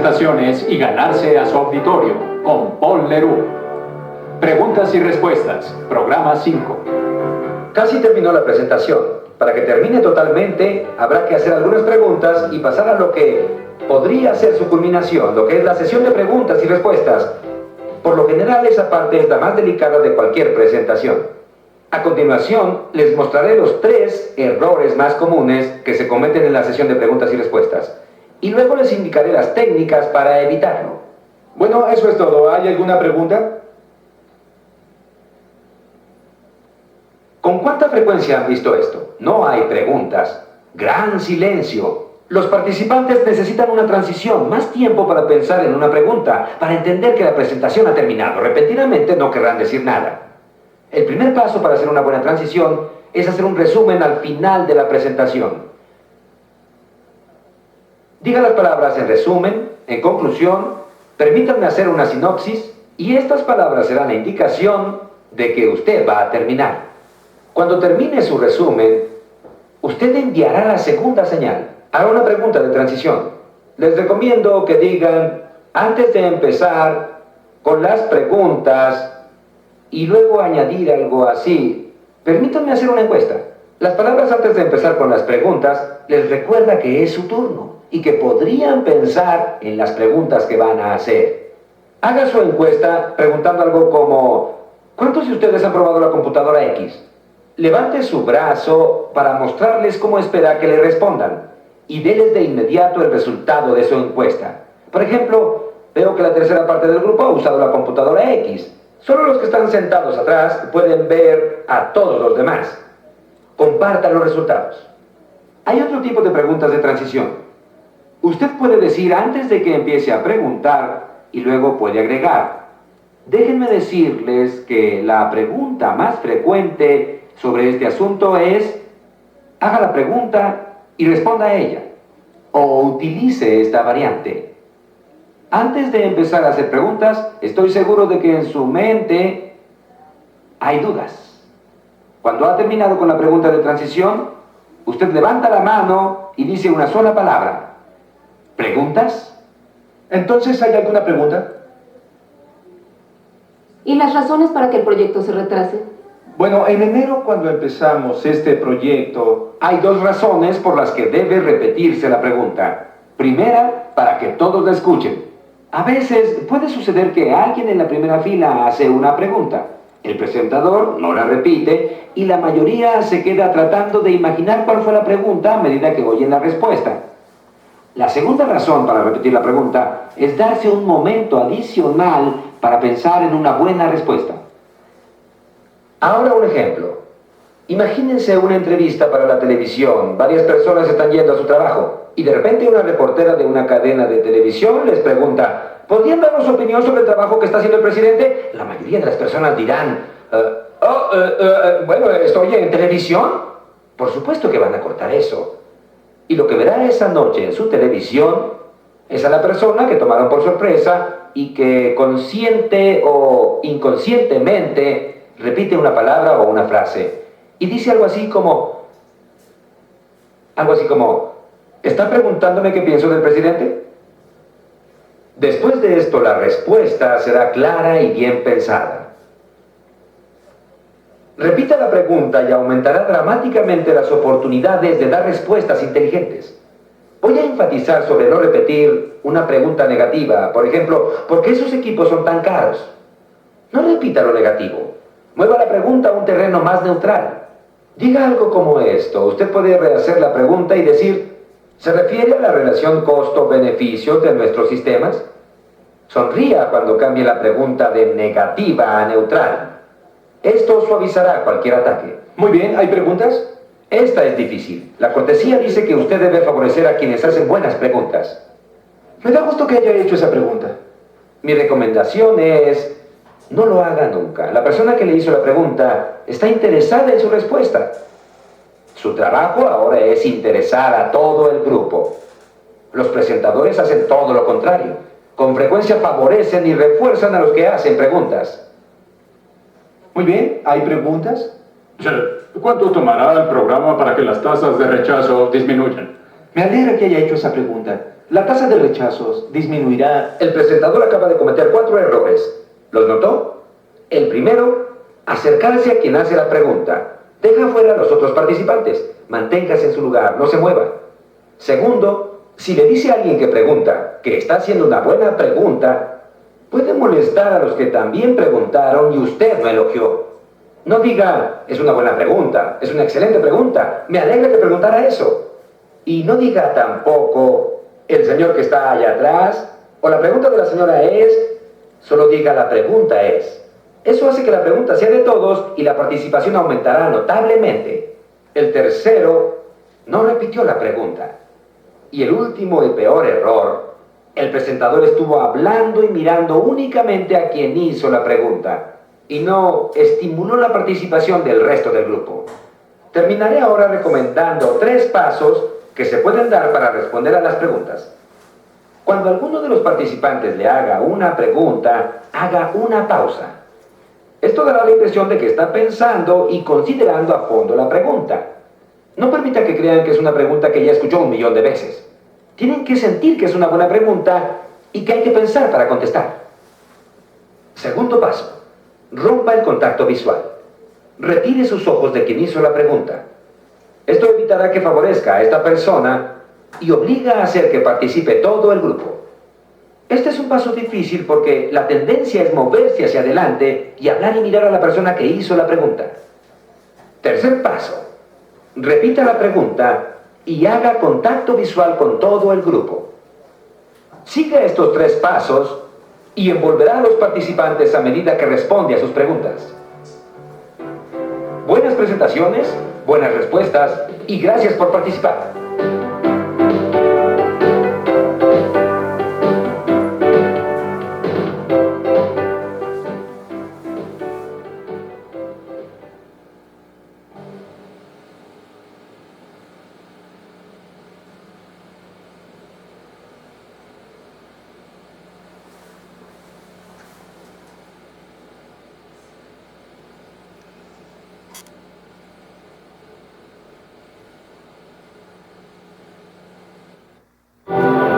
presentaciones y ganarse a su auditorio con Paul Leroux. Preguntas y respuestas, programa 5. Casi terminó la presentación. Para que termine totalmente, habrá que hacer algunas preguntas y pasar a lo que podría ser su culminación, lo que es la sesión de preguntas y respuestas. Por lo general, esa parte es la más delicada de cualquier presentación. A continuación, les mostraré los 3 errores más comunes que se cometen en la sesión de preguntas y respuestas. Y luego les indicaré las técnicas para evitarlo. Bueno, eso es todo. ¿Hay alguna pregunta? ¿Con cuánta frecuencia han visto esto? No hay preguntas. Gran silencio. Los participantes necesitan una transición, más tiempo para pensar en una pregunta, para entender que la presentación ha terminado. Repentinamente no querrán decir nada. El primer paso para hacer una buena transición es hacer un resumen al final de la presentación. Diga las palabras en resumen, en conclusión, permítanme hacer una sinopsis y estas palabras serán la indicación de que usted va a terminar. Cuando termine su resumen, usted enviará la segunda señal. Hará una pregunta de transición. Les recomiendo que digan, antes de empezar con las preguntas, y luego añadir algo así. Permítanme hacer una encuesta. Las palabras antes de empezar con las preguntas les recuerda que es su turno y que podrían pensar en las preguntas que van a hacer. Haga su encuesta preguntando algo como, ¿cuántos de ustedes han probado la computadora X? Levante su brazo para mostrarles cómo espera que le respondan y déles de inmediato el resultado de su encuesta. Por ejemplo, veo que la tercera parte del grupo ha usado la computadora X. Solo los que están sentados atrás pueden ver a todos los demás. Compartan los resultados. Hay otro tipo de preguntas de transición. Usted puede decir antes de que empiece a preguntar y luego puede agregar. Déjenme decirles que la pregunta más frecuente sobre este asunto es, haga la pregunta y responda a ella. O utilice esta variante. Antes de empezar a hacer preguntas, estoy seguro de que en su mente hay dudas. Cuando ha terminado con la pregunta de transición, usted levanta la mano y dice una sola palabra. ¿Preguntas? Entonces, ¿hay alguna pregunta? ¿Y las razones para que el proyecto se retrase? Bueno, en enero, cuando empezamos este proyecto, Hay 2 razones por las que debe repetirse la pregunta. Primera, para que todos la escuchen. A veces puede suceder que alguien en la primera fila hace una pregunta, el presentador no la repite y la mayoría se queda tratando de imaginar cuál fue la pregunta a medida que oyen la respuesta. La segunda razón para repetir la pregunta es darse un momento adicional para pensar en una buena respuesta. Ahora un ejemplo. Imagínense una entrevista para la televisión. Varias personas están yendo a su trabajo y de repente una reportera de una cadena de televisión les pregunta, ¿podrían darnos su opinión sobre el trabajo que está haciendo el presidente? La mayoría de las personas dirán, bueno, ¿estoy en televisión? Por supuesto que van a cortar eso. Y lo que verá esa noche en su televisión es a la persona que tomaron por sorpresa y que consciente o inconscientemente repite una palabra o una frase. Y dice algo así como, ¿está preguntándome qué pienso del presidente? Después de esto, la respuesta será clara y bien pensada. Repita la pregunta y aumentará dramáticamente las oportunidades de dar respuestas inteligentes. Voy a enfatizar sobre no repetir una pregunta negativa. Por ejemplo, ¿por qué esos equipos son tan caros? No repita lo negativo. Mueva la pregunta a un terreno más neutral. Diga algo como esto. Usted puede rehacer la pregunta y decir, ¿se refiere a la relación costo-beneficio de nuestros sistemas? Sonría cuando cambie la pregunta de negativa a neutral. Esto suavizará cualquier ataque. muy bien, ¿hay preguntas? Esta es difícil. La cortesía dice que usted debe favorecer a quienes hacen buenas preguntas. Me da gusto que haya hecho esa pregunta. Mi recomendación es, no lo haga nunca. La persona que le hizo la pregunta está interesada en su respuesta. Su trabajo ahora es interesar a todo el grupo. Los presentadores hacen todo lo contrario. Con frecuencia favorecen y refuerzan a los que hacen preguntas. Muy bien, ¿hay preguntas? ¿Cuánto tomará el programa para que las tasas de rechazo disminuyan? Me alegra que haya hecho esa pregunta. La tasa de rechazos disminuirá. El presentador acaba de cometer 4 errores. ¿Los notó? El primero, acercarse a quien hace la pregunta. Deja fuera a los otros participantes. Manténgase en su lugar, no se mueva. Segundo, si le dice a alguien que pregunta que está haciendo una buena pregunta, puede molestar a los que también preguntaron y usted no elogió. No diga, es una buena pregunta, es una excelente pregunta, me alegra que preguntara eso. Y no diga tampoco, el señor que está allá atrás, o la pregunta de la señora es, solo diga la pregunta es. Eso hace que la pregunta sea de todos y la participación aumentará notablemente. El tercero, no repitió la pregunta. Y el último y peor error, el presentador estuvo hablando y mirando únicamente a quien hizo la pregunta y no estimuló la participación del resto del grupo. Terminaré ahora recomendando 3 pasos que se pueden dar para responder a las preguntas. Cuando alguno de los participantes le haga una pregunta, haga una pausa. Esto dará la impresión de que está pensando y considerando a fondo la pregunta. No permita que crean que es una pregunta que ya escuchó 1.000.000 de veces. Tienen que sentir que es una buena pregunta y que hay que pensar para contestar. Segundo paso, rompa el contacto visual. Retire sus ojos de quien hizo la pregunta. Esto evitará que favorezca a esta persona y obliga a hacer que participe todo el grupo. Este es un paso difícil porque la tendencia es moverse hacia adelante y hablar y mirar a la persona que hizo la pregunta. Tercer paso, repita la pregunta y haga contacto visual con todo el grupo. Siga estos 3 pasos y envolverá a los participantes a medida que responde a sus preguntas. Buenas presentaciones, buenas respuestas y gracias por participar.